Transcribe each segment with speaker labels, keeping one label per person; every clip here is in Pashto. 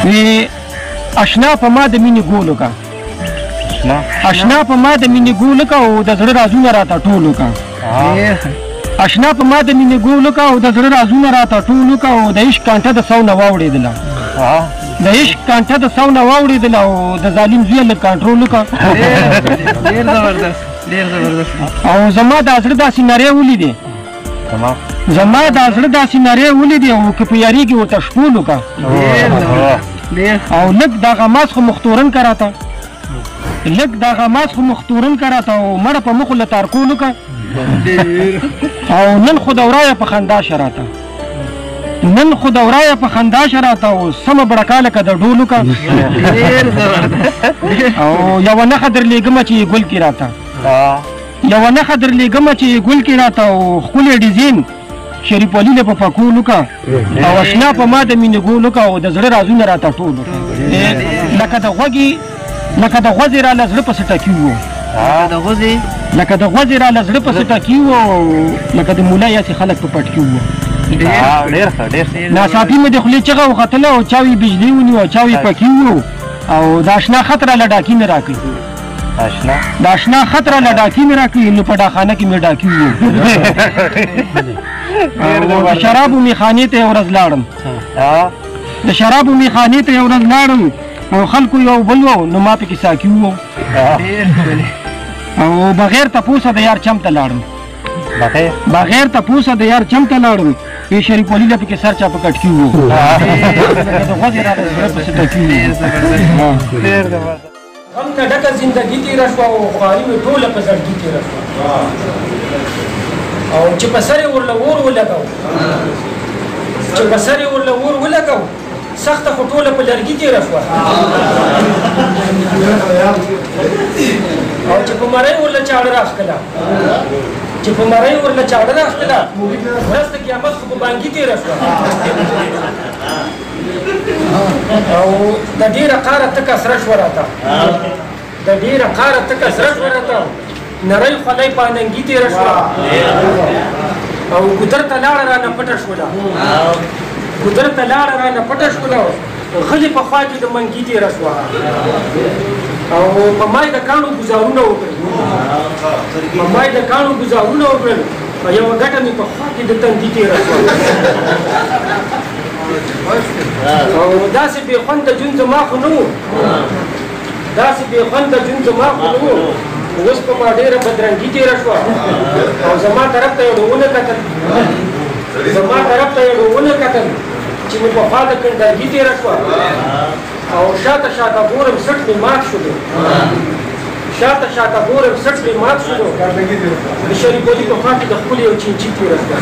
Speaker 1: وی اشنا په ما د مینې ګول وکړه اشنا په ما د مینې ګول وکړه او د زړه رازونه راته ټول وکړه اشنا په ما د مینې ګول وکړه او د زړه رازونه راته ټول وکړه او د عشق کانټه د سو نه واوړېدله د عشق کانټه د سو نه واوړېدله او د ظالم زوی لږ کنټرول وکړه او زما دا زړه داسې نری ولیدې زما دا زړه داسې نری ولیدې او که په یارېږي ورته شپول وکړه او لږ دا غماز خو مختورن که راته لږ دا غماز خو مختورن که راته او مړه په مخو له تارکول وکړه او نن خو دورایه په خندا شه راته نن خو دورایه په خندا شه راته او سمه بړکا لکه د ډول وکړه او یوه نښه درلېږمه چې ګل کې راته یوه نښه درلېږمه چې ګل کې راته او ښکلی ډیزاین شریف علي له په پکول وکړه او اشنا په ما د مینې ګول وکړه او د زړه رازونه راته ټول وکړه لکه د غوځې راله زړه پسې ټکي وو لکه د غوځې راله زړه پسې ټکي وو او لکه د مولا یاسې خلک په پټکي وو ناڅاپي مې د خولې چغه وختله او چاوي بجلي ونیو او چاوي پکي وو او د اشنا خط راله ډاکي مې راکړي د اشنا خط راله ډاکي مې راکړي نو په ډاخانه کې مې ډاکي وو د شرابو میخانې ته یو ورځ لاړم د شرابو میخانې ته یو ورځ لاړم او خلکو یو بل وو نو ما پکې ساکي وو او بغیر تپوسه د یار چم ته لاړم بغیر تپوسه د یار چم ته لاړم وی شریف علي له پکې سر چا په کټکي وو د غوځې راله زړه پسې ټکي وو غم نه ډکه زندګي تېره شوه او خواري مې ټوله په زړګي تېره شوه او چې په سر یې ورله اور ولګو چې په سر یې ورله اور ولګو سخته خو ټوله په لرګي تېره شوه او چې په مرۍ ورله چاړه راښکله چې په مرۍ ورله چاړه راښکله ورځ د قیامت خو په بانګي تېره شوه او د ډېره قاره تکه سره شوه راته د ډېره قاره تکه سره شوه راته نری خولۍ په اننګي تېره شوه او ګودر ته لاړه رانه پټه شوله ګودر ته لاړه رانه پټه شوله غلې په خوا کې د منګي تېره شوه او په مای د کاڼو ګزارونه وکړل په مای د کاڼو ګزارونه وکړل او یوه ګټه مې په خوا کې د تندي تېره شوه او داسې بې خونده ژوند زما خو نه و داسې بې خونده ژوند زما خو نه و اوس په ما ډېره بدرنګي تېره شوه او زما طرف ته یې ونه کتل زما طرف ته یې ونه کتل چې مې په خوا د کنډرګي تېره شوه او شاته شاته ګورم سټ مې مات شولو شاته شاته ګورم سټ مې مات شولو د شریف علي په خوا کې د ښکلې یو چینچي تېره شوه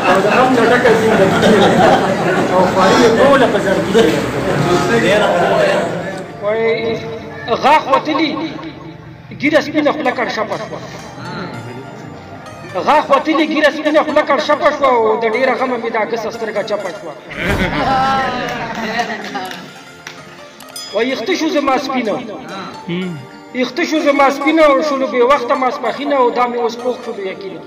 Speaker 1: او د غم نه ډکه زندګي تېره او خواري مې ټوله په زړګي تېره وایي غاښ وتلي ګیره سپینه خوله کړ شپه شوه غاښ وتلي ګیره سپینه خوله کړ شپه شوه او د ډېره غمه مې دا ګسه سترګه چپه شوه وایي یخته شو زما سپینه یخته شو زما سپینه او شولو بې وخته ماسپښینه او دا مې اوس پوخ شولو یقینه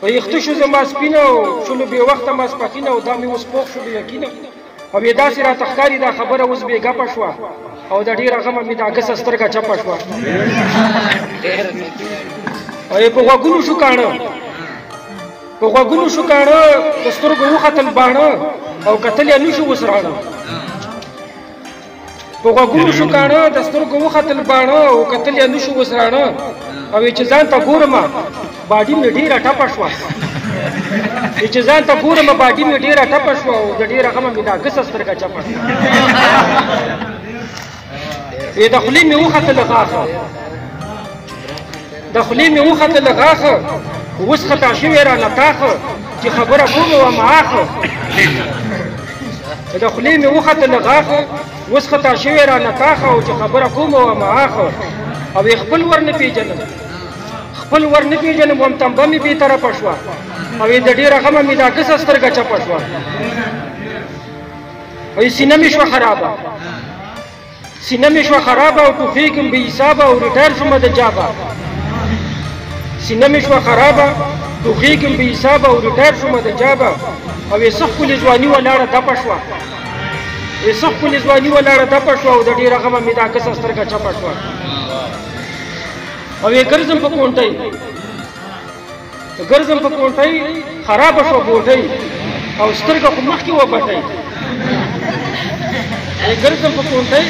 Speaker 1: وایي یخته شو زما سپینه او شولو بې وخته ماسپښینه او دا مې اوس پوخ شولو یقینه او بیا داسې راته ښکاري دا خبره اوس بې ګپه شوه او د ډېره غمه مې دا ګسه سترګه چپه شوه او په غوږونو شو کاڼه په غوږونو شو کاڼه د سترګو وختل باڼه او کتل یې نه شو اوس راڼه په غوږونو شو کاڼه د سترګو وختل باڼه او کتل یې نه شو اوس راڼه او چې ځان ته ګورم باډي مې ډېره ټپه شوه چې ځان ته ګورم باډي مې ډېره ټپه شوه او د ډېره غمه مې دا ګسه سترګه چپه شوه د خولې مې وختله غاښه د خولې مې وختله غاښه اوس خطا شوې رانه تاخه چې خبره کومه وه معاخه د خولې مې وختله غاښه اوس خطا شوې رانه تاخه او چې خبره کومه وه معاخه او خپل ور نه پېژنم خپل ور نه پېژنم وم تمبه مې بې طرفه شوه او د ډېره غمه مې دا ګسه سترګه چپه شوه او سینه مې شوه خرابه سینه مې شوه خرابه او ټوخېږم بې حسابه او ریټایر شومه د جابه سینه مې شوه خرابه توخیږم بې حسابه او ریټایر شومه د جابه او یې څه ښکلې ځواني ولاړه دپه شوه یې څه ښکلې ځواني ولاړه دپه شوه او د ډېره غمه مې دا کسه سترګه چپه شوه او یې ګرځم په کونټۍ ګرځم په کونټۍ خرابه شوه بوټۍ او سترګه خو مخکې وبټۍ ګرځم په کونټۍ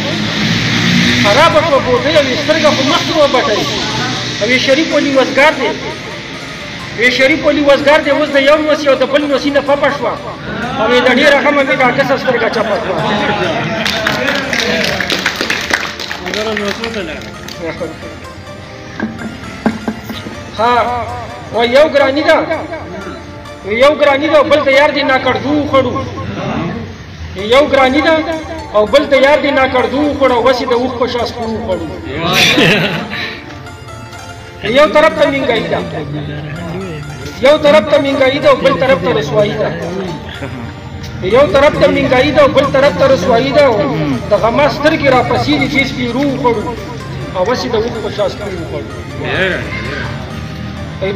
Speaker 1: خرابه شوه بوټۍ او سترګه خو مخکې وبټۍ او یې شریف ولي وزګار دی شریف ولي وزګار دی اوس د یو نوسي او د بل نوسي نه پپه شوه او د ډېره غمه مې دا کسه سترګه چپه شوه ها و یو ګراني ده یو ګراني ده او بل د یار دی ناکړدو وخوړو یو ګراني ده او بل د یار دی ناکړدو وخوړو او وسې د اوښ په شا سپور وخوړو یو طرف ته مهنګایي ده یو طرف ته مهنګایي ده او بل طرف ته رسوایي ده یو طرف ته مهنګایي ده او بل طرف ته رسوایي ده د غما سترګې راپسې دي چې سپیرو وخوړو او وسې د اوښ په شا سپور وخوړو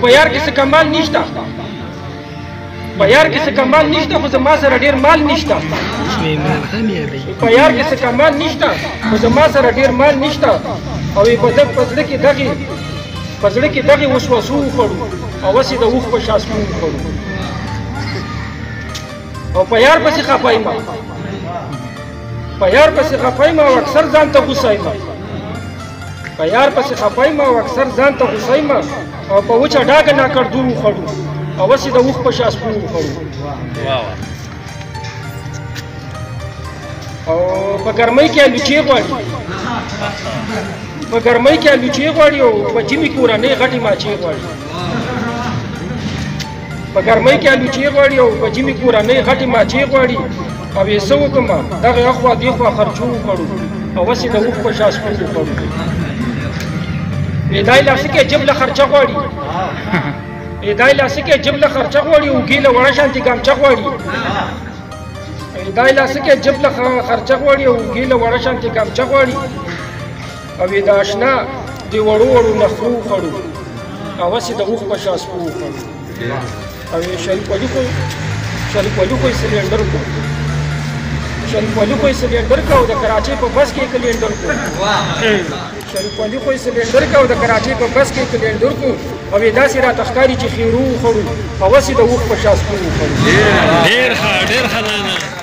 Speaker 1: په یار کې څه کمال نشته په یار کې څه کمال نشته خو زما سره ډېر مال نشته په یار کې څه کمال نشته خو زما سره ډېر مال نشته او په زړه کې دغې په زړه کې دغې وسوسو وخوړو او وسې د اوښ په شا سپور وخوړو او په یار پسې خفه یم په یار پسې خفه یم او اکثر ځان ته غوسه یم په یار پسې خفه یم او اکثر ځان ته غوسه یم او په وچه ډاګه ناکړدو وخوړو او وسې د اوښ په شا سپور وخوړو او په ګرمۍ کې الوچې غواړي په ګرمۍ کې الوچې غواړي او په ژمي کورنۍ غټې ماچې غواړي په ګرمۍ کې الوچې غواړي او په ژمي کورنۍ غټې ماچې غواړي او یې څه وکړم دغې اخوا دېخوا خرچو وخوړو او وسې د اوښ په شا سپور وخوړو دا یې لاسه کې جب له خرچه غواړي دا یې لاسه کې جب له خرچه غواړي اوږې له وړه شانتې ګامچه غواړي دا یې لاسه کې جب له خرچه غواړي او اوږې له وړه شانتې ګامچه غواړي او د اشنا د وړو وړو نخرو وخوړو او وسې د اوښ په شا سپور وخوړو او شریف ولي خو یې سلینډر کو شریف ولي خو یې سلینډر کا او د کراچۍ په بس کې یې کلینډر کو شریف ولي خو یې سلینډر کا او د کراچۍ په بس کې یې کلینډر کو او یې داسې راته ښکاري چې خیرو وخوړو او وسې د اوښ په شا سپور وخوړو
Speaker 2: ډېر ښه ډېر ښه